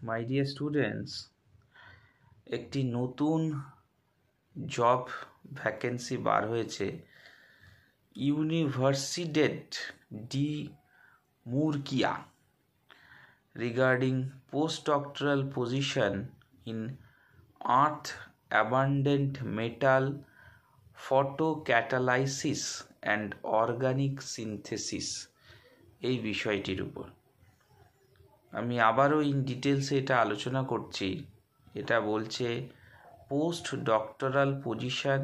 My dear students, একটি নতুন job vacancy বার হয়েছে Universidad de Murcia regarding postdoctoral position in earth abundant metal photocatalysis and organic synthesis এই বিষয়টির উপর আমি আবারও ইন ডিটেলসে এটা আলোচনা করছি। এটা বলছে post doctoral position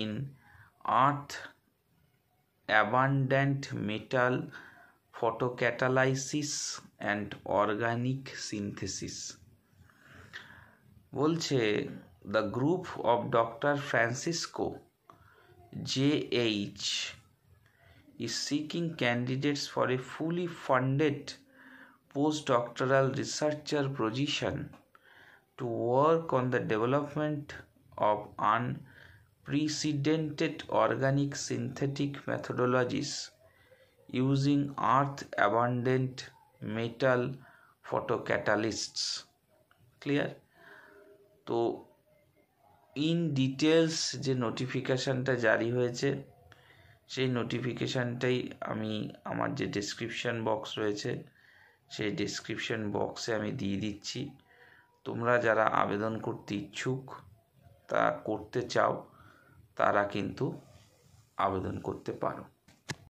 in earth abundant metal photocatalysis and organic synthesis. বলছে the group of doctor Francisco JH is seeking candidates for a fully funded postdoctoral researcher position to work on the development of unprecedented organic synthetic methodologies using earth abundant metal photocatalysts. Clear? তো in details যে নোটিফিকেশানটা জারি হয়েছে সেই নোটিফিকেশানটাই আমি আমার যে description box রয়েছে সেই ডেসক্রিপশন বক্সে আমি দিয়ে দিচ্ছি। তোমরা যারা আবেদন করতে ইচ্ছুক, তা করতে চাও, তারা কিন্তু আবেদন করতে পারো।